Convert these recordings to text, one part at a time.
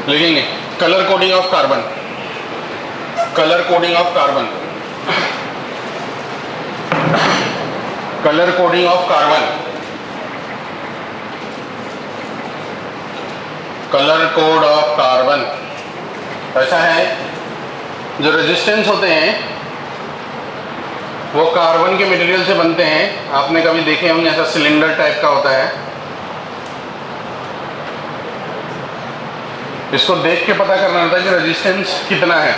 लिखेंगे colour coding of carbon, colour coding of carbon, colour coding of carbon, colour code of carbon. ऐसा है, जो resistance होते हैं वो कार्बन के मटेरियल से बनते हैं। आपने कभी देखे होंगे, ऐसा सिलेंडर टाइप का होता है। इसको देख के पता करना होता है कि रेजिस्टेंस कितना है।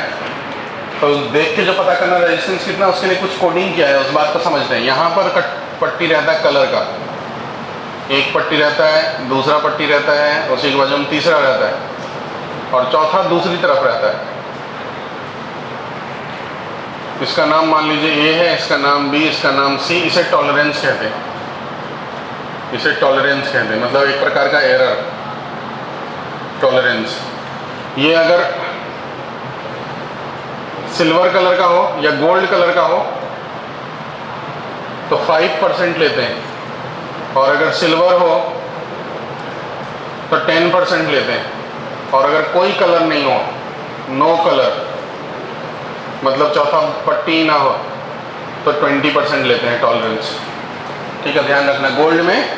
तो देख के जो पता करना रेजिस्टेंस कितना, उसके लिए कुछ कोडिंग किया है, उस बात को समझते हैं। यहाँ पर पट्टी रहता है कलर का, एक पट्टी रहता है, दूसरा पट्टी रहता है, उसी के बाजू में तीसरा रहता है और चौथा दूसरी तरफ रहता है। इसका नाम मान लीजिए ए है, इसका नाम बी, इसका नाम सी। इसे टॉलरेंस कहते हैं, इसे टॉलरेंस कहते हैं, मतलब एक प्रकार का एरर, टॉलरेंस। ये अगर सिल्वर कलर का हो या गोल्ड कलर का हो तो 5% लेते हैं, और अगर सिल्वर हो तो 10% लेते हैं, और अगर कोई कलर नहीं हो, नो कलर, मतलब चौथा पट्टी ना हो, तो 20% लेते हैं टॉलरेंस। ठीक है, ध्यान रखना। गोल्ड में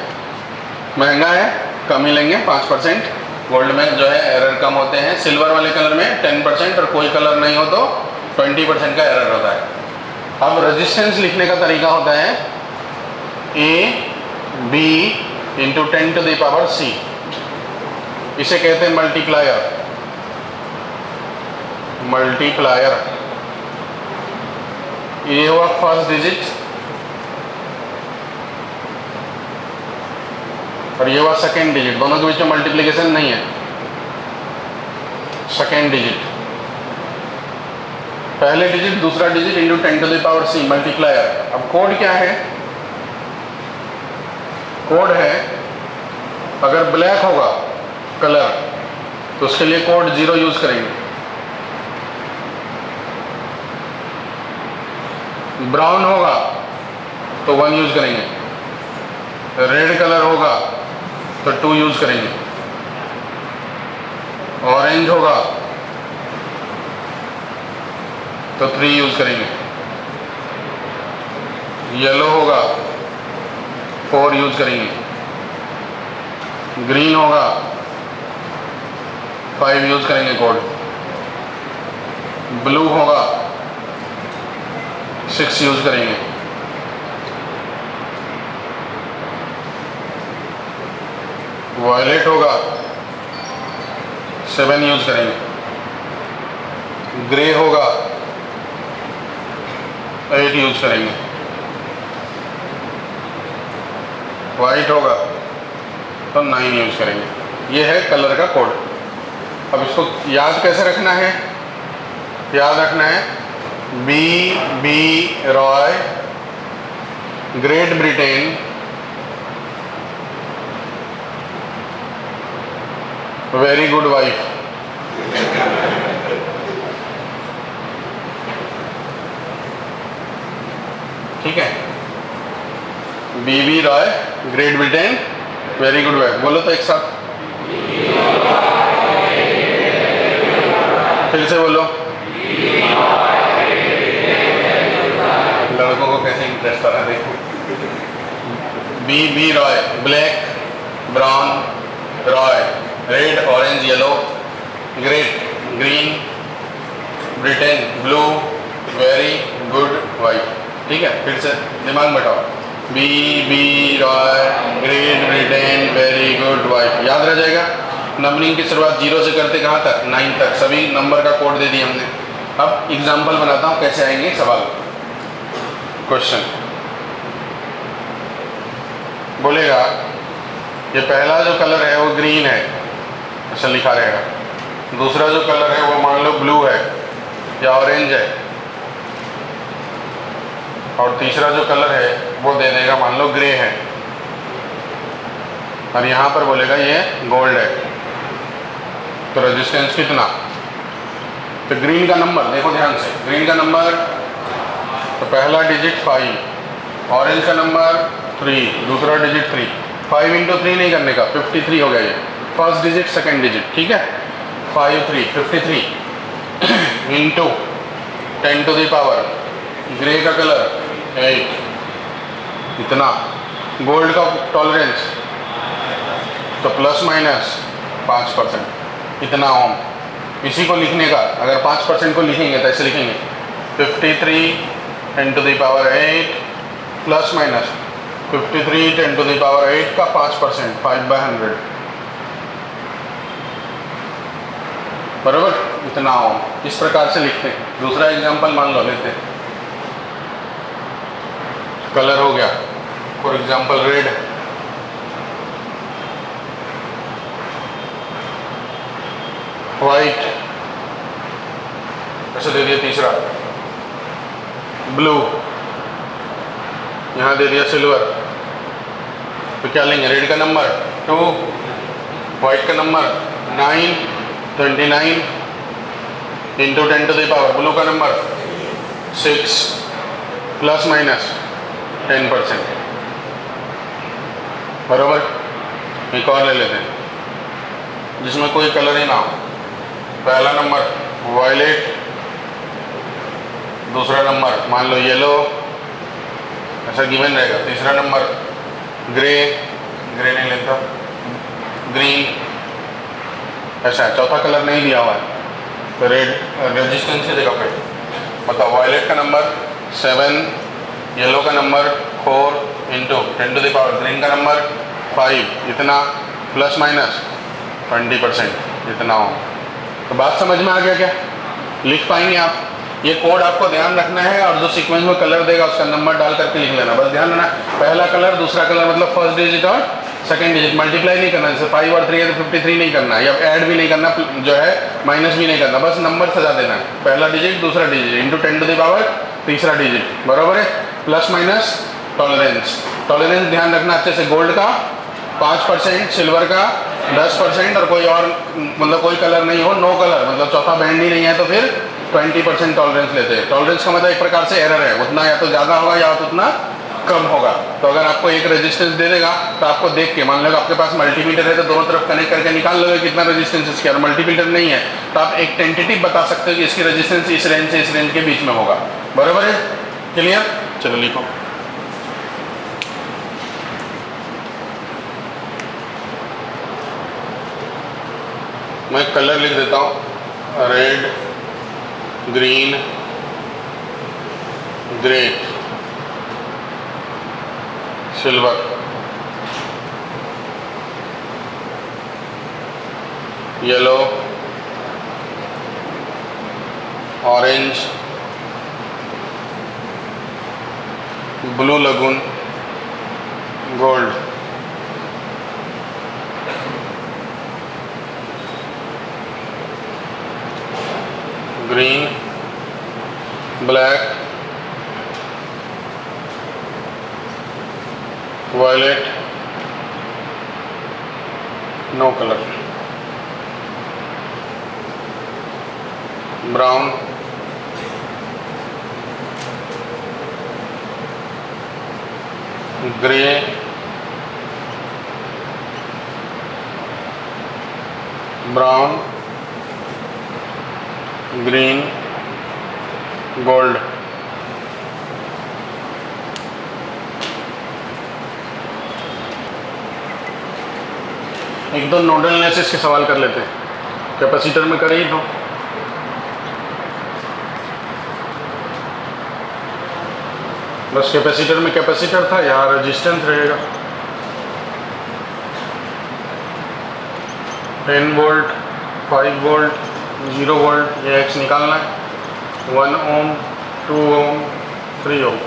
महंगा है, कम ही लेंगे 5%। गोल्ड में जो है एरर कम होते हैं। सिल्वर वाले कलर में 10% और कोई कलर नहीं हो तो 20% का एरर होता है। अब रेजिस्टेंस लिखने का तरीका होता है A B into 10 to the power C। इसे कहते हैं मल्टीप्लायर, मल्टीप्लायर। ये हुआ फर्स्ट डिजिट और ये हुआ सेकेंड डिजिट। दोनों के बीच में मल्टीप्लिकेशन नहीं है। सेकेंड डिजिट, पहले डिजिट दूसरा digit into 10 to the power C, multiplier. अब कोड क्या है? कोड है, अगर ब्लैक होगा कलर तो उसके लिए कोड 0 यूज करेंगे, ब्राउन होगा तो 1 यूज करेंगे, रेड कलर होगा तो 2 यूज करेंगे, ऑरेंज होगा तो 3 यूज करेंगे, येलो होगा 4 यूज करेंगे, ग्रीन होगा 5 यूज करेंगे कोड, ब्लू होगा 6 यूज करेंगे, वायलेट होगा 7 यूज करेंगे, ग्रे होगा 8 यूज करेंगे, वाइट होगा तो 9 यूज करेंगे। ये है कलर का कोड। अब इसको याद कैसे रखना है? याद रखना है B Roy, great Britain, very good wife. ठीक है, B Roy, great Britain, very good wife. बोलो तो एक साथ, फिर से बोलो। लड़कों को कैसे इंटरेस्ट आ रहा है देखो। B Roy, black, brown, Roy, red, orange, yellow, great, green, Britain, blue, very good, white. ठीक है, फिर से दिमाग में बैठाओ। B Roy, great Britain, very good, white. याद रह जाएगा। नंबरिंग की शुरुआत 0 से करते कहाँ तक? 9 तक। सभी नंबर का कोड दे दिया हमने। अब एग्जाम्पल बनाता हूँ कैसे आएंगे सवाल, क्वेश्चन। बोलेगा ये पहला जो कलर है वो ग्रीन है, अच्छा लिखा रहेगा। दूसरा जो कलर है वो मान लो ब्लू है या ऑरेंज है, और तीसरा जो कलर है वो दे देगा मान लो ग्रे है, और यहाँ पर बोलेगा ये गोल्ड है। तो रेजिस्टेंस कितना? तो ग्रीन का नंबर देखो ध्यान से, ग्रीन का नंबर तो पहला डिजिट 5, ऑरेंज का नंबर 3, दूसरा डिजिट 3। 5 इंटू 3 नहीं करने का, 53 हो गया ये फर्स्ट डिजिट सेकंड डिजिट। ठीक है, 53 into 10 to the power, grey का कलर 8, इतना। गोल्ड का टॉलरेंस तो प्लस माइनस 5%, इतना ओम। इसी को लिखने का, अगर 5% को लिखेंगे तो ऐसे लिखेंगे 53 10 to the power 8 plus minus 53 10 to the power 8 का 5%, 5/100, बराबर, इतना ओम। इस प्रकार से लिखते हैं। दूसरा एग्जांपल मान लो लेते हैं। कलर हो गया, फॉर एग्जांपल रेड, वाइट, ऐसे दे दिया। तीसरा ब्लू, यहाँ दे दिया सिल्वर। तो क्या लेंगे? रेड का नंबर 2, वाइट का नंबर 9, 29 into 10 to the power, blue का नंबर 6 प्लस माइनस 10%, बराबर। एक और ले लेते हैं जिसमें कोई कलर ही ना हो। पहला नंबर वायलेट, दूसरा नंबर मान लो येलो, ऐसा गिवन रहेगा। तीसरा नंबर ग्रे, ग्रे नहीं लेता, ग्रीन, ऐसा है। चौथा कलर नहीं दिया हुआ है तो रेड, रेजिस्टेंस की जगह पे मतलब वायलेट का नंबर 7, येलो का नंबर 4 into 10 to the power, green का नंबर 5, इतना प्लस माइनस 20%, इतना हो। तो बात समझ में आ गया क्या? लिख पाएंगे आप? ये कोड आपको ध्यान रखना है और जो सीक्वेंस में कलर देगा उसका नंबर डाल करके लिख लेना। बस ध्यान रखना, पहला कलर, दूसरा कलर, मतलब फर्स्ट डिजिट और सेकंड डिजिट। मल्टीप्लाई नहीं करना, जैसे 5 और 3 है तो 53 नहीं करना, या ऐड भी नहीं करना, जो है माइनस भी नहीं करना, बस नंबर सजा देना है। पहला डिजिट, दूसरा digit, into 10 to the power, तीसरा डिजिट, बराबर है। प्लस माइनस टॉलरेंस, टॉलरेंस ध्यान रखना अच्छे से। गोल्ड का 5%, सिल्वर का 10%, और कोई और मतलब कोई कलर नहीं हो, नो कलर, मतलब चौथा बैंड ही नहीं है तो फिर 20% टॉलरेंस लेते हैं। टॉलरेंस का मतलब एक प्रकार से एरर है, उतना या तो ज़्यादा होगा या तो उतना कम होगा। तो अगर आपको एक रेजिस्टेंस दे देगा तो आपको देख के, मान लो आपके पास मल्टीमीटर है तो दोनों तरफ कनेक्ट करके निकाल लोगे कितना रेजिस्टेंस इसके। और मल्टीमीटर नहीं है तो आप एक टेंटेटिव बता सकते हो कि इसकी रेजिस्टेंस इस रेंज से इस रेंज के बीच में होगा, बराबर है। क्लियर? चलो लिखो। मैं कलर लिख देता हूँ, red, green, grey, silver, yellow, orange, blue lagoon, gold. Green, black, violet, no colour, brown, grey, brown, green, gold. एक दो नोडल एनालिसिस के सवाल कर लेते हैं। कैपेसिटर में करें तो बस कैपेसिटर में कैपेसिटर था, यहाँ रेजिस्टेंस रहेगा। 10 वोल्ट, 5 वोल्ट, 0 वोल्ट, ये एक्स निकालना है। 1 ओम, 2 ओम, 3 ओम।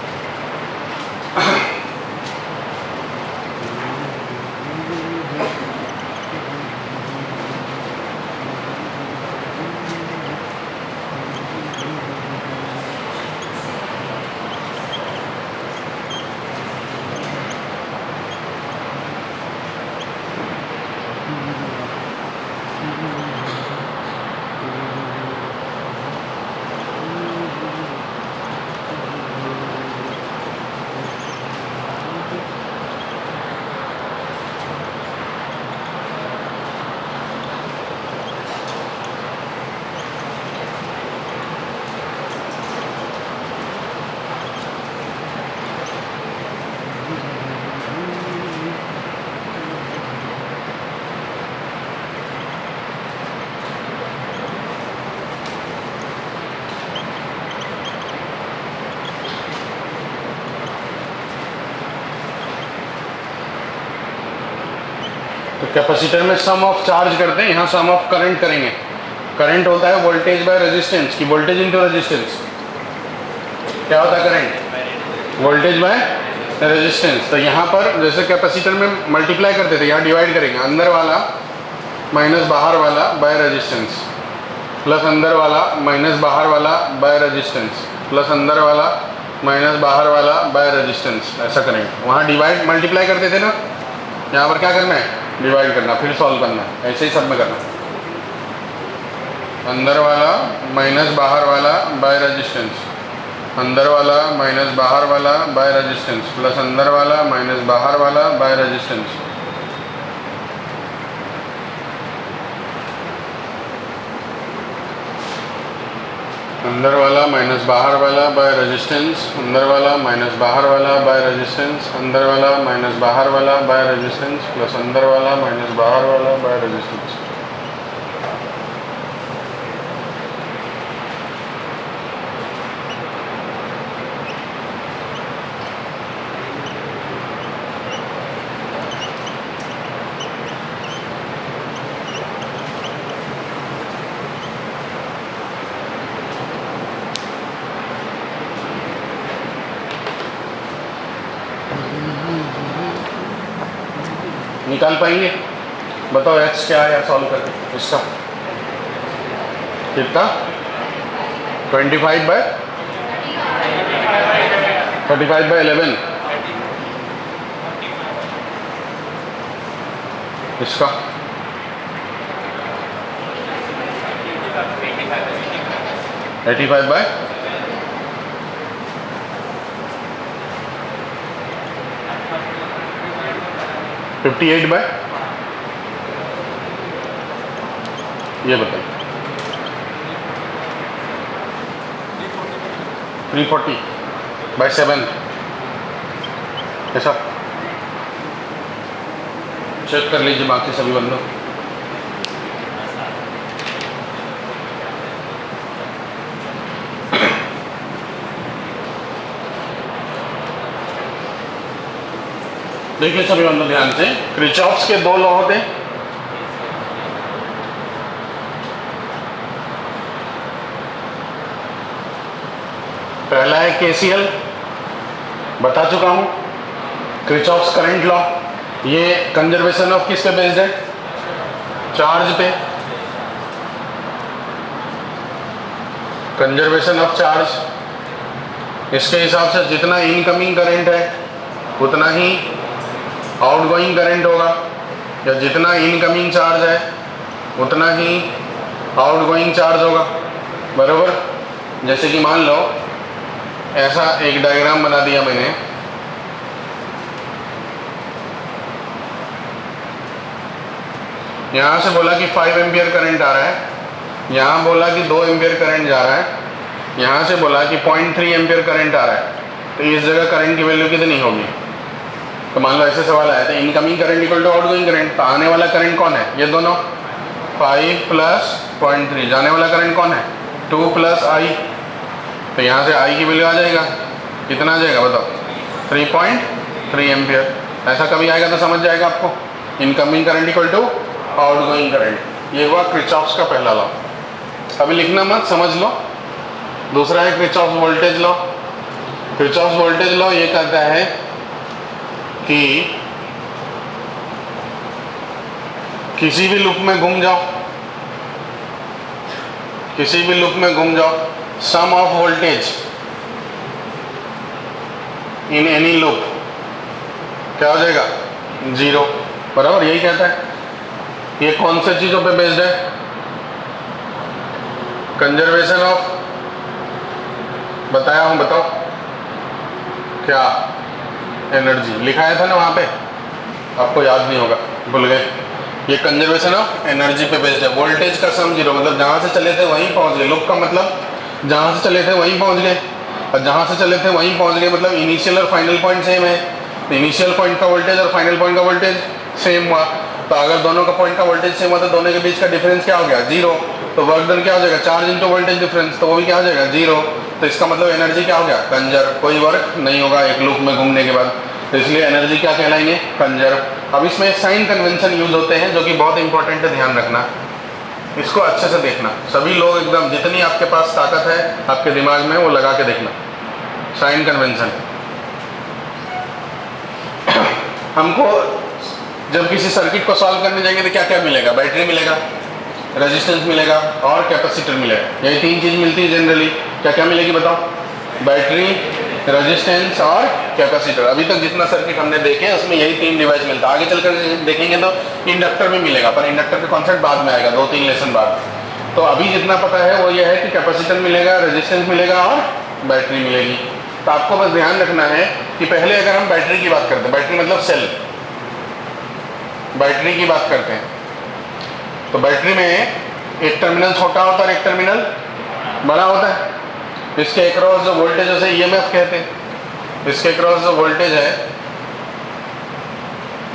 कैपेसिटर में सम ऑफ चार्ज करते हैं, यहाँ सम ऑफ करंट करेंगे। करंट होता है वोल्टेज बाय रेजिस्टेंस की वोल्टेज इंटू रेजिस्टेंस। क्या होता है करंट? Voltage by resistance. तो यहाँ पर जैसे कैपेसिटर में मल्टीप्लाई करते थे, यहाँ डिवाइड करेंगे, अंदर वाला माइनस बाहर वाला बाय रेजिस्टेंस, प्लस अंदर वाला माइनस बाहर वाला बाय रेजिस्टेंस, प्लस अंदर वाला माइनस बाहर वाला बाय रेजिस्टेंस। ऐसा करेंगे। वहाँ डिवाइड मल्टीप्लाई करते थे ना, यहाँ पर क्या करना है? डिवाइड करना, फिर सॉल्व करना है। ऐसे ही सब में करना। अंदर वाला माइनस बाहर वाला बाय रेजिस्टेंस, अंदर वाला माइनस बाहर वाला बाय रेजिस्टेंस, प्लस अंदर वाला माइनस बाहर वाला बाय रेजिस्टेंस। अंदर वाला माइनस बाहर वाला बाय रेजिस्टेंस, अंदर वाला माइनस बाहर वाला बाय रेजिस्टेंस, अंदर वाला माइनस बाहर वाला बाय रेजिस्टेंस, प्लस अंदर वाला माइनस बाहर वाला बाय रेजिस्टेंस। निकाल पाएंगे? बताओ एक्स क्या है सॉल्व करके इसका। कितना? 25 बाय 35 बाय 11। इसका 85 बाय 58 बाय, ये बताइए 340 बाय 7। ऐसा चेक कर लीजिए बाकी सभी बंदों। देखिए सभी बंदों ध्यान से, किरचॉफ्स के दो लॉ होते हैं। पहला है केसीएल, बता चुका हूं। किरचॉफ्स करंट लॉ, ये कंजर्वेशन ऑफ किस पे बेस्ड है? चार्ज पे। कंजर्वेशन ऑफ चार्ज, इसके हिसाब से जितना इनकमिंग करंट है उतना ही आउटगोइंग करंट होगा, या जितना इनकमिंग चार्ज है उतना ही आउटगोइंग चार्ज होगा। बराबर। जैसे कि मान लो ऐसा एक डायग्राम बना दिया मैंने, यहाँ से बोला कि 5 एम्पियर करंट आ रहा है, यहाँ बोला कि 2 एम्पियर करंट जा रहा है, यहाँ से बोला कि 0.3 एम्पियर करंट आ रहा है। तो इस जगह करंट की वैल्यू कितनी होगी? तो मान लो ऐसे सवाल आया था, incoming current equal to outgoing current. तो आने वाला करंट कौन है? ये दोनों 5 प्लस 0.3। जाने वाला करंट कौन है? 2 प्लस आई। तो यहाँ से आई की वैल्यू आ जाएगा, कितना आ जाएगा बताओ? 3.3 एम्पियर। ऐसा कभी आएगा तो समझ जाएगा आपको, incoming current equal to outgoing current. ये हुआ किरचॉफ्स का पहला लॉ। अभी लिखना मत, समझ लो। दूसरा है Kirchhoff's voltage law. Kirchhoff's voltage law ये कहता है कि किसी भी लूप में घूम जाओ, किसी भी लूप में घूम जाओ, sum of voltage in any loop क्या हो जाएगा? 0। बराबर, यही कहता है। ये कौन से चीजों पे बेस्ड है? कंजर्वेशन ऑफ, बताया हूं, बताओ क्या? एनर्जी लिखाया था ना वहां पे, आपको याद नहीं होगा, भूल गए। ये कंजर्वेशन ऑफ एनर्जी पे बेस्ड है। वोल्टेज का सम 0, मतलब जहां से चले थे वहीं पहुंच गए। लूप का मतलब जहां से चले थे वहीं पहुंच गए, और जहां से चले थे वहीं पहुंच गए, मतलब इनिशियल और फाइनल पॉइंट सेम है। इनिशियल पॉइंट का वोल्टेज और फाइनल पॉइंट का वोल्टेज सेम हुआ। तो अगर दोनों का पॉइंट का वोल्टेज सेम हुआ तो दोनों के बीच का डिफरेंस क्या हो गया? 0। तो वर्क डन क्या हो जाएगा? चार्ज इंटू वोल्टेज डिफरेंस, तो वो भी क्या हो जाएगा? 0। तो इसका मतलब एनर्जी क्या हो गया? कंजर्व। कोई वर्क नहीं होगा एक लूप में घूमने के बाद, तो इसलिए एनर्जी क्या कहलाएंगे? कंजर्व। अब इसमें साइन कन्वेंशन यूज होते हैं जो कि बहुत इंपॉर्टेंट है, ध्यान रखना, इसको अच्छे से देखना। सभी लोग एकदम जितनी आपके पास ताकत है आपके दिमाग में वो लगा के देखना। साइन कन्वेंशन हमको जब किसी सर्किट को सॉल्व करने जाएंगे तो क्या क्या मिलेगा? बैटरी मिलेगा, रेजिस्टेंस मिलेगा और कैपेसिटर मिलेगा। यही तीन चीज़ मिलती है जनरली। क्या क्या मिलेगी बताओ? बैटरी, रेजिस्टेंस और कैपेसिटर। अभी तक जितना सर्किट हमने देखे उसमें यही तीन डिवाइस मिलता है। आगे चलकर देखेंगे तो इंडक्टर भी मिलेगा, पर इंडक्टर का कॉन्सेप्ट बाद में आएगा, 2-3 लेसन बाद। तो अभी जितना पता है वो ये है कि कैपेसिटर मिलेगा, रेजिस्टेंस मिलेगा और बैटरी मिलेगी। तो आपको बस ध्यान रखना है कि पहले अगर हम बैटरी की बात करते हैं, बैटरी मतलब सेल, बैटरी की बात करते हैं, तो बैटरी में एक टर्मिनल छोटा होता है और एक टर्मिनल बड़ा होता है। इसके अक्रॉस जो वोल्टेज उसे ईएमएफ कहते हैं। इसके अक्रॉस जो वोल्टेज है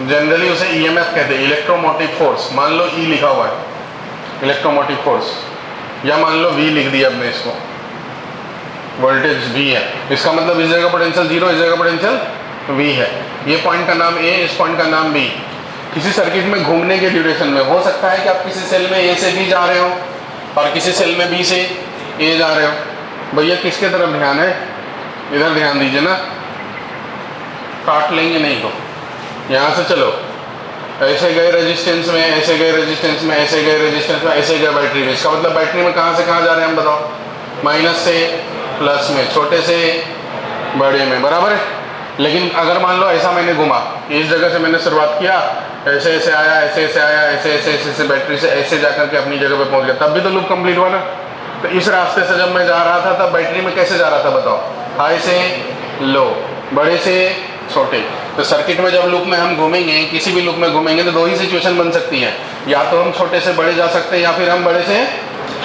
जनरली उसे ईएमएफ कहते हैं, इलेक्ट्रोमोटिव फोर्स। मान लो ई लिखा हुआ है, इलेक्ट्रोमोटिव फोर्स, या मान लो वी लिख दिया हमने, इसको वोल्टेज वी है। इसका मतलब इस जगह पोटेंशियल 0, इस जगह पोटेंशियल वी है। ये पॉइंट का नाम ए, इस पॉइंट का नाम बी। किसी सर्किट में घूमने के ड्यूरेशन में हो सकता है कि आप किसी सेल में ए से बी जा रहे हो और किसी सेल में बी से ए जा रहे हो। भैया किसके तरफ ध्यान है? इधर ध्यान दीजिए ना, काट लेंगे नहीं तो। यहाँ से चलो, ऐसे गए रेजिस्टेंस में, ऐसे गए रेजिस्टेंस में, ऐसे गए रेजिस्टेंस में, ऐसे गए बैटरी में। इसका मतलब बैटरी में कहाँ से कहाँ जा रहे हैं हम बताओ? माइनस से प्लस में, छोटे से बड़े में, बराबर है। लेकिन अगर मान लो ऐसा मैंने घुमा, इस जगह से मैंने शुरुआत किया, ऐसे ऐसे आया, ऐसे ऐसे आया, ऐसे ऐसे ऐसे ऐसे बैटरी से ऐसे जाकर के अपनी जगह पे पहुंच गया, तब भी तो लूप कंप्लीट हुआ ना। तो इस रास्ते से जब मैं जा रहा था तब बैटरी में कैसे जा रहा था बताओ? हाई से लो, बड़े से छोटे। तो सर्किट में जब लूप में हम घूमेंगे, किसी भी लूप में घूमेंगे, तो दो ही सिचुएशन बन सकती है, या तो हम छोटे से बड़े जा सकते हैं या फिर हम बड़े से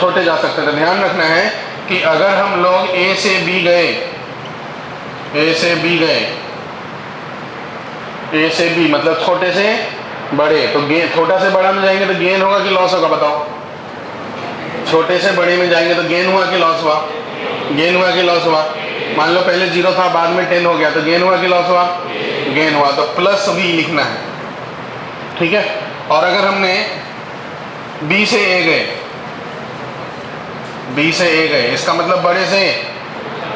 छोटे जा सकते हैं। तो ध्यान रखना है कि अगर हम लोग ए से बी गए, ए से बी गए, ए से बी मतलब छोटे से बड़े, तो गेन, छोटा से बड़ा में जाएंगे तो गेन होगा कि लॉस होगा बताओ? छोटे से बड़े में जाएंगे तो गेन हुआ कि लॉस हुआ? गेन हुआ कि लॉस हुआ? मान लो पहले 0 था, बाद में 10 हो गया, तो गेन हुआ कि लॉस हुआ? गेन हुआ। तो प्लस वी लिखना है, ठीक है। और अगर हमने बी से ए गए, बी से ए गए, इसका मतलब बड़े से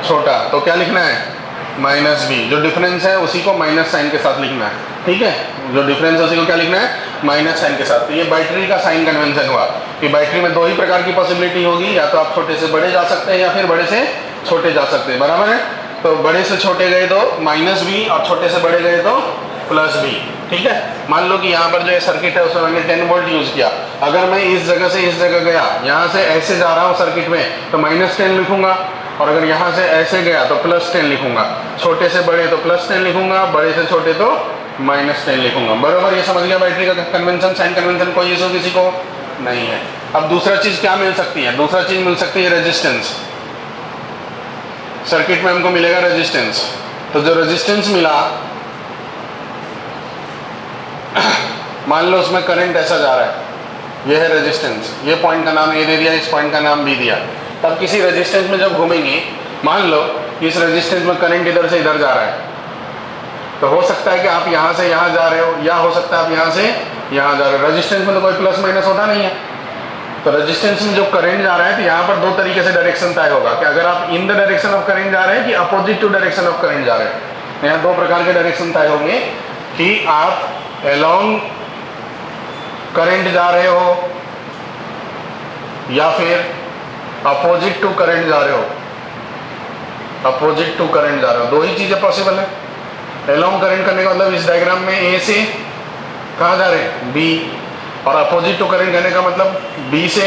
छोटा, तो क्या लिखना है? Minus B. जो डिफरेंस है उसी को माइनस साइन के साथ लिखना है, ठीक है। जो डिफरेंस है उसी को क्या लिखना है? माइनस साइन के साथ। तो ये बैटरी का साइन कन्वेंशन हुआ कि बैटरी में दो ही प्रकार की पॉसिबिलिटी होगी, या तो आप छोटे से बड़े जा सकते हैं या फिर बड़े से छोटे जा सकते हैं, बराबर है। तो बड़े से छोटे गए तो माइनस बी और छोटे से बड़े गए तो प्लस बी, ठीक है। मान लो कि यहाँ पर जो है सर्किट है उसमें मैंने 10 वोल्ट यूज किया। अगर मैं इस जगह से इस जगह गया, यहाँ से ऐसे जा रहा हूँ सर्किट में, तो -10 लिखूंगा, और अगर यहाँ से ऐसे गया तो +10 लिखूंगा। छोटे से बड़े तो +10 लिखूंगा, बड़े से छोटे तो -10 लिखूंगा, बराबर। ये समझ गया बैटरी का कन्वेंशन, साइन कन्वेंशन। कोई इशू किसी को नहीं है। अब दूसरा चीज क्या मिल सकती है? दूसरा चीज मिल सकती है रेजिस्टेंस। सर्किट में हमको मिलेगा रेजिस्टेंस। तो जो रेजिस्टेंस मिला, मान लो उसमें करंट ऐसा जा रहा है, ये है रेजिस्टेंस, ये पॉइंट का नाम ए दे दिया, इस पॉइंट का नाम बी दिया। तब किसी रेजिस्टेंस में जब घूमेंगे, मान लो इस रेजिस्टेंस में करंट इधर से इधर जा रहा है, तो हो सकता है कि आप यहाँ से यहाँ जा रहे हो, या हो सकता है आप यहाँ से यहाँ जा रहे हो। रेजिस्टेंस में तो कोई प्लस माइनस होता नहीं है। तो रेजिस्टेंस में जो करंट जा रहा है, तो यहाँ पर दो तरीके से डायरेक्शन तय होगा कि अगर आप in the direction of current जा रहे हैं कि opposite to direction of current जा रहे हैं। यहाँ दो प्रकार के डायरेक्शन तय होंगे कि आप अलोंग करंट जा रहे हो या फिर अपोजिट टू करंट जा रहे हो। अपोजिट टू करंट जा रहे हो, दो ही चीजें पॉसिबल है। अलोंग करंट करने का मतलब इस डायग्राम में ए से कहाँ जा रहे हैं? बी। और अपोजिट टू करंट करने का मतलब बी से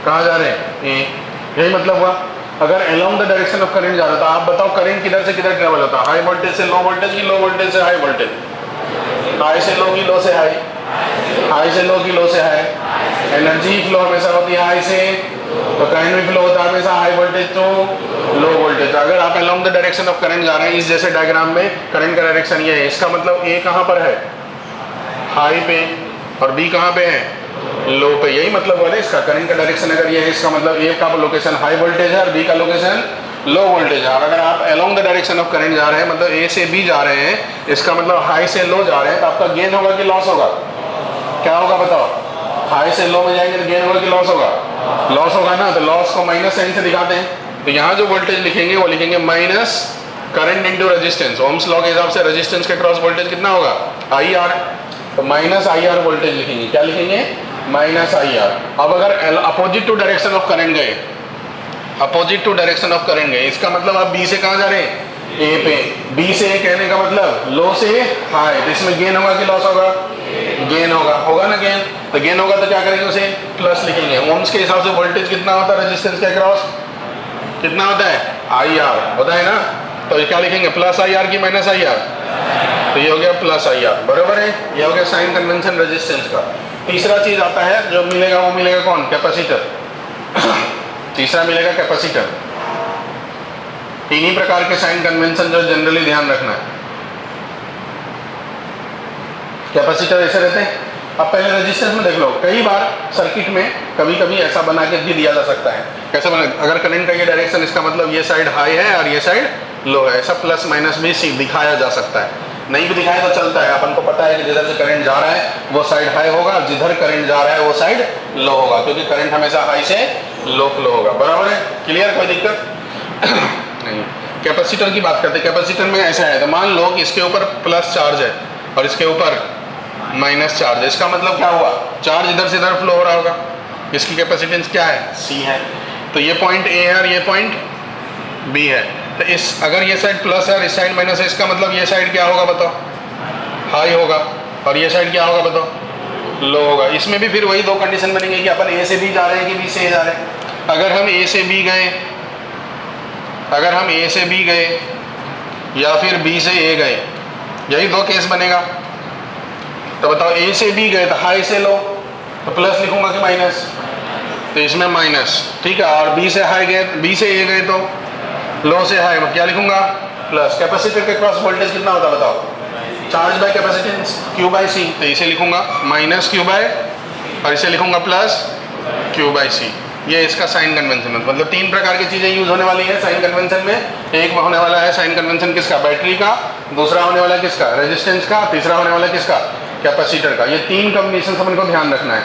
कहाँ जा रहे हैं? ए। यही मतलब हुआ। अगर along the direction of current जा रहा है तो आप बताओ करंट किधर से किधर ट्रेवल होता है? हाई वोल्टेज से लो वोल्टेज की लो वोल्टेज से हाई वोल्टेज? हाई से लो की लो से हाई? हाई से लो की लो से हाई? एनर्जी फ्लो हमेशा होती है हाई से, तो करंट भी फ्लो होता है हमेशा high voltage to low voltage. अगर आप along the direction of current जा रहे हैं, इस जैसे डायग्राम में करंट का डायरेक्शन ये है, इसका मतलब ए कहाँ पर है? हाई पे, और बी कहाँ पे है? लो पे। यही मतलब हुआ ना इसका। करंट का डायरेक्शन अगर ये है, इसका मतलब ए का लोकेशन हाई वोल्टेज है और बी का लोकेशन लो वोल्टेज। और अगर आप along the direction of current जा रहे हैं, मतलब ए से बी जा रहे हैं, इसका मतलब हाई से लो जा रहे हैं, तो आपका गेन होगा कि लॉस होगा? क्या होगा बताओ? हाई से लो में जाएंगे तो गेन होगा कि लॉस होगा? लॉस होगा ना। तो लॉस को माइनस साइन से दिखाते हैं। तो यहाँ जो वोल्टेज लिखेंगे वो लिखेंगे minus current into resistance. Ohm's law के हिसाब से रेजिस्टेंस के क्रॉस वोल्टेज कितना होगा? I R. तो माइनस आई आर वोल्टेज लिखेंगे। क्या लिखेंगे? Minus I R. अब अगर opposite to direction of current गए, opposite to direction of current गए, इसका मतलब आप बी से कहाँ जा रहे हैं? ए पे। बी से ए कहने का मतलब लो से हाई। तो इसमें गेन होगा कि लॉस होगा? गेन होगा। होगा ना गेन? तो गेन होगा तो क्या करेंगे? उसे प्लस लिखेंगे। ओम्स के हिसाब से वोल्टेज कितना होता है रेजिस्टेंस के अक्रॉस? कितना होता है? आई आर होता है ना। तो ये क्या लिखेंगे? प्लस आई आर की माइनस आई आर। तो ये हो गया प्लस आई आर, बराबर है। ये हो गया साइन कन्वेंशन रेजिस्टेंस का। तीसरा चीज आता है जो मिलेगा, वो मिलेगा कौन? कैपेसिटर। तीसरा मिलेगा कैपेसिटर। तीन ही प्रकार के साइन कन्वेंशन जो जनरली ध्यान रखना है। कैपेसिटर ऐसे रहते हैं। अब पहले रेजिस्टेंस में देख लो, कई बार सर्किट में कभी कभी ऐसा बना के भी दिया जा सकता है। कैसे बना? अगर करंट का ये डायरेक्शन, इसका मतलब ये साइड हाई है और ये साइड लो है, ऐसा प्लस माइनस भी दिखाया जा सकता है। नहीं भी दिखाया तो चलता है, अपन को पता है कि जिधर से करंट जा रहा है वो साइड हाई होगा, जिधर करंट जा रहा है वो साइड लो होगा, क्योंकि करंट हमेशा हाई से लो फ्लो होगा, बराबर है। क्लियर? कोई दिक्कत नहीं। कैपेसिटर की बात करते हैं। कैपेसिटर में ऐसा है, तो मान लो कि इसके ऊपर प्लस चार्ज है और इसके ऊपर माइनस चार्ज है। इसका मतलब क्या हुआ? चार्ज इधर से इधर फ्लो हो रहा होगा। इसकी कैपेसिटेंस क्या है? सी है। तो ये पॉइंट ए है और ये पॉइंट बी है। तो इस अगर ये साइड प्लस है और इस साइड माइनस है, इसका मतलब ये साइड क्या होगा बताओ? हाई होगा। और ये साइड क्या होगा बताओ? लो होगा। इसमें भी फिर वही दो कंडीशन बनेंगे कि अपन ए से बी जा रहे हैं कि बी से ए जा रहे हैं। अगर हम ए से बी गए, अगर हम ए से बी गए या फिर बी से ए गए, यही दो केस बनेगा। तो बताओ, ए से बी गए तो हाई से लो, तो प्लस लिखूंगा कि माइनस? तो इसमें माइनस, ठीक है। और बी से हाई गए, बी से ए गए तो लो से हाई, क्या लिखूंगा? प्लस। कैपेसिटर के क्रॉस वोल्टेज कितना होता है बताओ? Charge by capacitance, Q by C. तो इसे लिखूंगा माइनस क्यू बाय, और इसे लिखूंगा प्लस क्यू बाय सी। ये इसका साइन कन्वेंशन है। मतलब तीन प्रकार की चीज़ें यूज होने वाली है साइन कन्वेंशन में। एक होने वाला है साइन कन्वेंशन किसका? बैटरी का। दूसरा होने वाला किसका? रेजिस्टेंस का। तीसरा होने वाला किसका? कैपेसिटर का। ये तीन कॉम्बिनेशन अपन को ध्यान रखना है।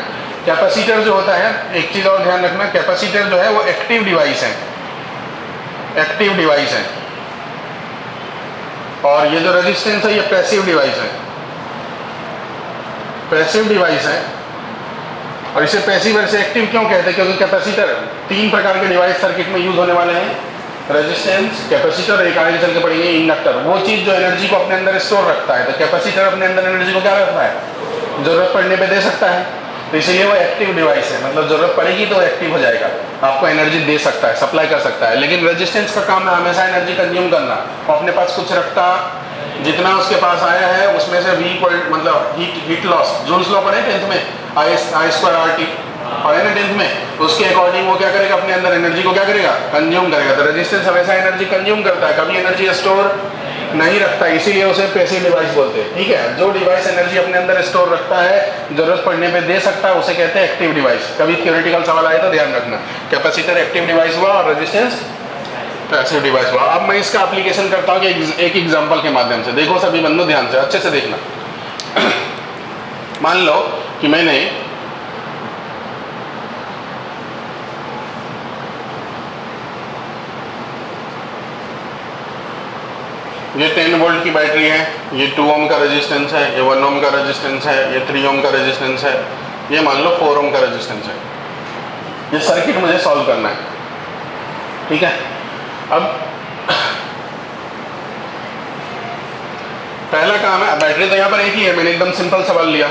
कैपेसिटर जो होता है, एक चीज़ और ध्यान रखना, कैपेसिटर जो है वो एक्टिव डिवाइस है, एक्टिव डिवाइस है। और ये जो रेजिस्टेंस है ये पैसिव डिवाइस है, पैसिव डिवाइस है। और इसे पैसिव और इसे एक्टिव क्यों कहते हैं? क्योंकि कैपेसिटर, तीन प्रकार के डिवाइस सर्किट में यूज होने वाले हैं, रेजिस्टेंस, कैपेसिटर, एक आगे चल के पढ़ेंगे इंडक्टर। वो चीज जो एनर्जी को अपने अंदर स्टोर रखता है। तो कैपेसिटर अपने अंदर एनर्जी को क्या रखता है? जरूरत पड़ने पे दे सकता है। तो इसलिए वो एक्टिव डिवाइस है, मतलब जरूरत पड़ेगी तो एक्टिव हो जाएगा, आपको एनर्जी दे सकता है, सप्लाई कर सकता है। लेकिन रेजिस्टेंस का काम है हमेशा एनर्जी कंज्यूम करना। वो अपने पास कुछ रखता, जितना उसके पास आया है उसमें से V मतलब हीट लॉस, जूल्स लॉ पढ़े 10th में, I स्क्वायर RT पढ़े ना 10th में, उसके अकॉर्डिंग वो क्या करेगा? अपने अंदर एनर्जी को क्या करेगा? कंज्यूम करेगा। तो रेजिस्टेंस हमेशा एनर्जी कंज्यूम करता है, कभी एनर्जी स्टोर नहीं रखता, इसीलिए उसे पैसिव डिवाइस बोलते हैं। ठीक है, जो डिवाइस एनर्जी अपने अंदर स्टोर रखता है, जरूरत पड़ने पे दे सकता है, उसे कहते हैं एक्टिव डिवाइस। कभी थ्योरेटिकल सवाल आए तो ध्यान रखना। कैपेसिटर एक्टिव डिवाइस हुआ और रेजिस्टेंस पैसिव डिवाइस हुआ। अब मैं इसका एप्लीकेशन करता हूँ कि एक एग्जांपल के माध्यम से। देखो सभी बंदो, ध्यान से अच्छे से देखना। मान लो कि मैंने ये 10 वोल्ट की बैटरी है, ये 2 ओम का रेजिस्टेंस है, ये 1 ओम का रेजिस्टेंस है, ये 3 ओम का रेजिस्टेंस है, ये मान लो 4 ओम का रेजिस्टेंस है। ये सर्किट मुझे सॉल्व करना है, ठीक है। अब पहला काम है, बैटरी तो यहाँ पर एक ही है, मैंने एकदम सिंपल सवाल लिया।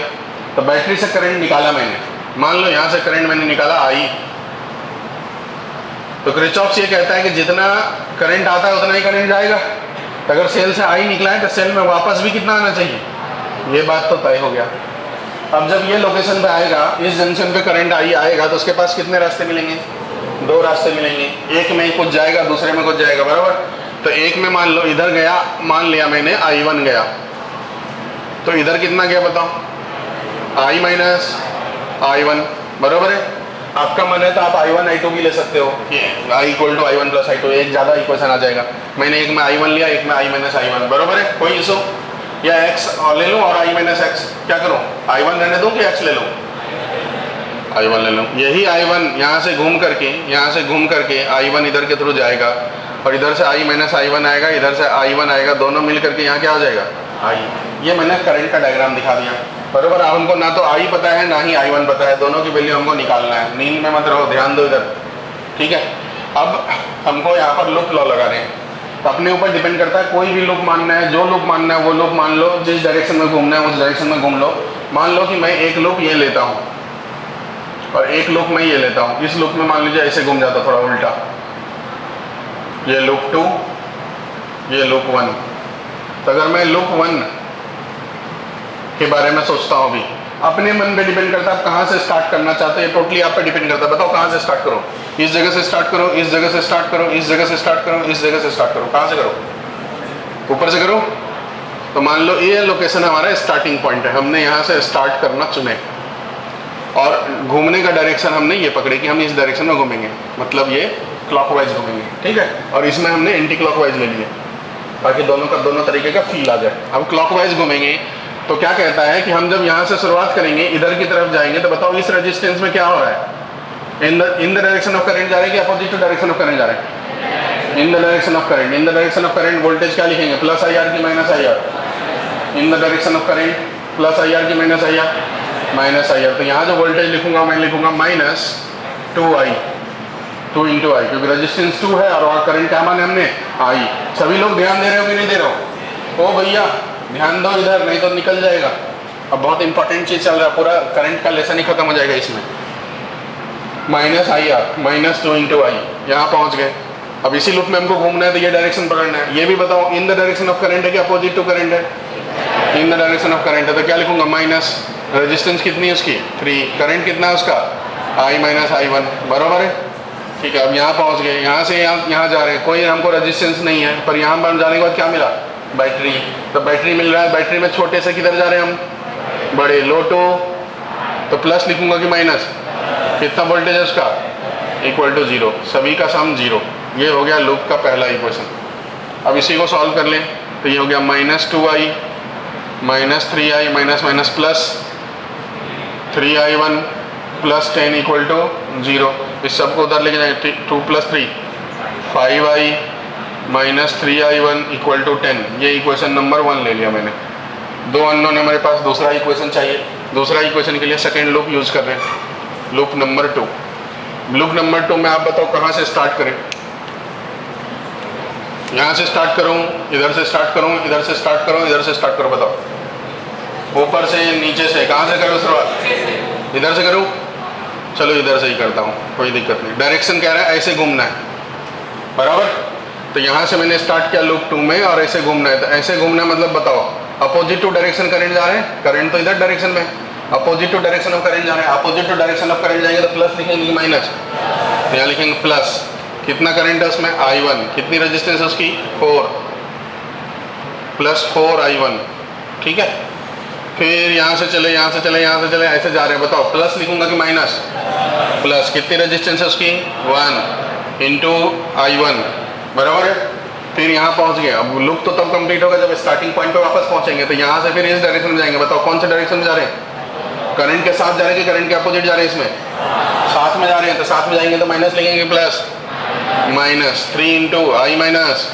तो बैटरी से करंट निकाला मैंने, मान लो यहाँ से करंट मैंने निकाला I। तो किरचॉफ ये कहता है कि जितना करंट आता है उतना ही करंट जाएगा। अगर सेल से I निकला है तो सेल में वापस भी कितना आना चाहिए? ये बात तो तय हो गया। अब जब ये लोकेशन पे आएगा, इस जंक्शन पे करंट I आएगा, तो उसके पास कितने रास्ते मिलेंगे? 2 रास्ते मिलेंगे। एक में कुछ जाएगा, दूसरे में कुछ जाएगा, बराबर। तो एक में मान लो इधर गया, मान लिया मैंने I1 गया, तो इधर कितना गया बताओ? I माइनस I1, बराबर है। आपका मन है तो आप I1 I2 भी ले सकते हो कि I equal to I1 plus I2, एक ज़्यादा इक्वेशन आ जाएगा। मैंने एक में I1 लिया, एक में I माइनस I1, बराबर है, कोई इशू? या x ले लूँ और I माइनस x, क्या करूँ, I1 रहने दूँ कि x ले लूँ? I1 ले लूँ। यही I1 यहाँ से घूम करके I1 इधर के थ्रू जाएगा और इधर से I माइनस I1 आएगा, इधर से I1 आएगा, दोनों मिल करके यहाँ क्या हो जाएगा, I। ये मैंने करंट का डायग्राम दिखा दिया, बराबर। अब हमको ना तो I पता है ना ही I1 पता है, दोनों की वैल्यू हमको निकालना है। नींद में मत रहो, ध्यान दो इधर, ठीक है। अब हमको यहाँ पर लूप लॉ लगा रहे हैं, तो अपने ऊपर डिपेंड करता है, कोई भी लूप मानना है, जो लूप मानना है वो लूप मान लो, जिस डायरेक्शन में घूमना है उस डायरेक्शन में घूम लो। मान लो कि मैं एक लूप ये लेता हूँ और एक लूप मैं ये लेता हूँ, इस लूप में मान लीजिए ऐसे घूम जाता थोड़ा उल्टा, ये लूप 2, ये लूप 1। तो अगर मैं लूप 1 के बारे में सोचता हूँ, अभी अपने मन पे डिपेंड करता है कहाँ से स्टार्ट करना चाहते हैं, टोटली आप पे डिपेंड करता है। बताओ कहाँ से स्टार्ट करो, इस जगह से स्टार्ट करो, इस जगह से स्टार्ट करो, इस जगह से स्टार्ट करो, इस जगह से स्टार्ट करो, कहाँ से करो, ऊपर से करो। तो मान लो ये लोकेशन हमारा स्टार्टिंग पॉइंट है, हमने यहाँ से स्टार्ट करना चुने और घूमने का डायरेक्शन हमने ये पकड़े कि हम इस डायरेक्शन में घूमेंगे, मतलब ये क्लॉकवाइज घूमेंगे, ठीक है। और इसमें हमने एंटी क्लॉकवाइज ले लिए ताकि दोनों तरीके का फील आ जाए। अब क्लॉकवाइज घूमेंगे तो क्या कहता है कि हम जब यहाँ से शुरुआत करेंगे, इधर की तरफ जाएंगे, तो बताओ इस रेजिस्टेंस में क्या हो रहा है, in the direction of current जा रहे हैं कि opposite to direction of current जा रहे हैं, in the direction of current. In the direction of current voltage क्या लिखेंगे, प्लस IR की minus IR, in the direction of current plus IR की माइनस IR। तो यहाँ जो वोल्टेज लिखूंगा मैं लिखूंगा माइनस 2I, 2 इंटू आई, क्योंकि रेजिस्टेंस 2 है और करंट क्या माने हमने, I। सभी लोग ध्यान दे रहे हो कि नहीं दे रहे हो? ओ भैया ध्यान दो इधर, नहीं तो निकल जाएगा। अब बहुत इंपॉर्टेंट चीज चल रहा है, पूरा करंट का लेसन ही खत्म हो जाएगा इसमें। माइनस IR, माइनस 2 इंटू आई, यहाँ पहुँच गए। अब इसी लूप में हमको घूमना है तो ये डायरेक्शन पकड़ना है। ये भी बताओ इन द डायरेक्शन ऑफ करंट है कि अपोजिट टू करंट है, in the direction of current है, तो क्या लिखूंगा, माइनस, रेजिस्टेंस कितनी है उसकी 3, करंट कितना है उसका I माइनस I1, बराबर है, ठीक है। अब यहाँ पहुँच गए, यहाँ से यहाँ जा रहे हैं, कोई हमको रेजिस्टेंस नहीं है, पर यहाँ पर जाने के बाद क्या मिला, बैटरी। तो बैटरी मिल रहा है, बैटरी में छोटे से किधर जा रहे हैं हम, बड़े, लो टू, तो प्लस लिखूंगा कि माइनस, कितना वोल्टेज है उसका, इक्वल टू 0, सभी का सम 0। ये हो गया लूप का पहला इक्वेशन। अब इसी को सॉल्व कर लें तो ये हो गया minus 2I minus 3I minus minus plus 3I1 plus 10 equal to 0। इस सबको उधर लेके जाएंगे, 2 plus 3 5I minus 3I1 equal to 10। ये इक्वेशन नंबर 1 ले लिया मैंने। दो अननोन है हमारे पास, दूसरा इक्वेशन चाहिए। दूसरा इक्वेशन के लिए सेकेंड लूप यूज कर रहे हैं, लूप नंबर 2। लूप नंबर 2 में आप बताओ कहाँ से स्टार्ट करें, यहाँ से स्टार्ट करूँ, इधर से स्टार्ट करूँ, इधर से स्टार्ट करूँ, इधर से स्टार्ट करूँ, बताओ ऊपर से नीचे से, कहाँ से करूँ शुरुआत, इधर से करूँ, चलो इधर से ही करता हूँ, कोई दिक्कत नहीं। डायरेक्शन कह रहा है ऐसे घूमना है, बराबर। तो यहाँ से मैंने स्टार्ट किया लूप 2 में और ऐसे घूमना है। तो ऐसे घूमना मतलब बताओ अपोजिट टू डायरेक्शन करंट जा रहे हैं, करंट तो इधर डायरेक्शन में, opposite to direction of current जा रहे हैं, opposite to direction of current जाएंगे तो प्लस लिखेंगे माइनस, तो यहाँ लिखेंगे प्लस। कितना करंट है उसमें, I1, कितनी रेजिस्टेंस है उसकी 4, प्लस 4I1, ठीक है। फिर यहाँ से चले, यहाँ से चले, यहाँ से चले, ऐसे जा रहे हैं, बताओ प्लस लिखूंगा कि माइनस, प्लस। कितनी रेजिस्टेंस है उसकी 1 इंटू I1, बराबर है। फिर यहाँ पहुँच गए। अब लूप तो तब कंप्लीट होगा जब स्टार्टिंग पॉइंट पे वापस पहुँचेंगे। तो यहाँ से फिर इस डायरेक्शन में जाएंगे, बताओ कौन से डायरेक्शन में जा रहे हैं, करंट के साथ जा रहे हैं कि करंट के अपोजिट जा रहे हैं, इसमें साथ में जा रहे हैं, तो साथ में जाएंगे तो माइनस लिखेंगे, plus minus 3 into I minus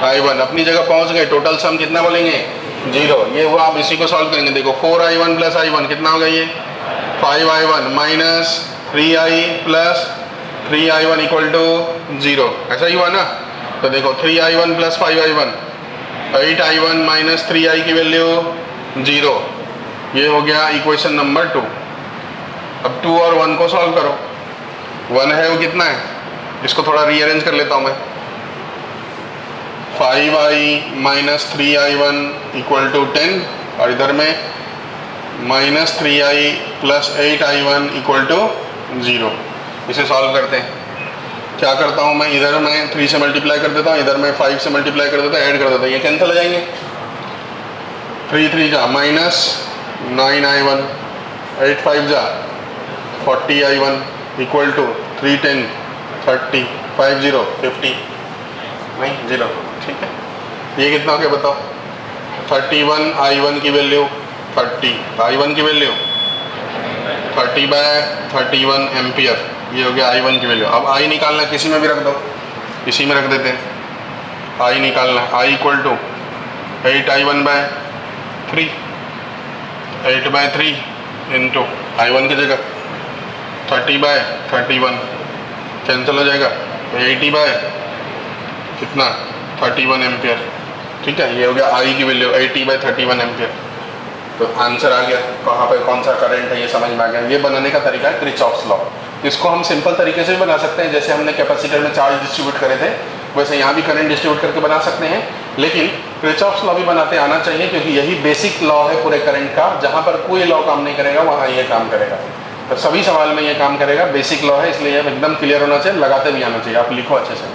I1, अपनी जगह पहुँच गए। टोटल सम कितना बोलेंगे 0। ये हुआ, आप इसी को सॉल्व करेंगे, देखो 4I1 प्लस I1 कितना होगा, ये 5I1 minus 3I plus 3I1 equal to 0, ऐसा ही हुआ ना। तो देखो 3I1 plus 5I1, 8I1 minus 3I की वैल्यू 0। ये हो गया इक्वेशन नंबर 2। अब 2 और 1 को सॉल्व करो। 1 है वो कितना है, इसको थोड़ा रीअरेंज कर लेता हूँ मैं। 5I minus 3I1 equal to 10 और इधर में minus 3I plus 8I1 equal to 0। इसे सॉल्व करते हैं। क्या करता हूँ मैं, इधर मैं 3 से मल्टीप्लाई कर देता हूँ, इधर मैं 5 से मल्टीप्लाई कर देता हूँ, ऐड कर देता हूँ, ये कैंसिल हो जाएंगे। 3 3 जा माइनस 9I1, 8 5 जा 40I1, इक्वल टू 310 30 50 50 नहीं 0, ठीक है। ये कितना हो गया बताओ? 31 I1 की वैल्यू 30, I1 की वैल्यू 30/31 एम्पियर, ये हो गया I1 की वैल्यू। अब I निकालना, किसी में भी रख दो, किसी में रख देते हैं। I निकालना, I equal to 8I1/3, 8/3 into I1 की जगह 30/31 कैंसिल हो जाएगा, 80 बाय कितना 31 एम्पियर, ठीक है। ये हो गया I की वैल्यू 80/31 एम्पियर। तो आंसर आ गया, कहाँ पे कौन सा करंट है ये समझ में आ गया। ये बनाने का तरीका है किरचॉफ्स लॉ। इसको हम सिंपल तरीके से भी बना सकते हैं, जैसे हमने कैपेसिटर में चार्ज डिस्ट्रीब्यूट करे थे वैसे यहाँ भी करंट डिस्ट्रीब्यूट करके बना सकते हैं, लेकिन किरचॉफ्स लॉ भी बनाते आना चाहिए, क्योंकि यही बेसिक लॉ है पूरे करंट का। जहाँ पर कोई लॉ काम नहीं करेगा वहाँ ये काम करेगा, तो सभी सवाल में ये काम करेगा। बेसिक लॉ है, इसलिए एकदम क्लियर होना चाहिए, लगाते भी आना चाहिए। आप लिखो अच्छे से।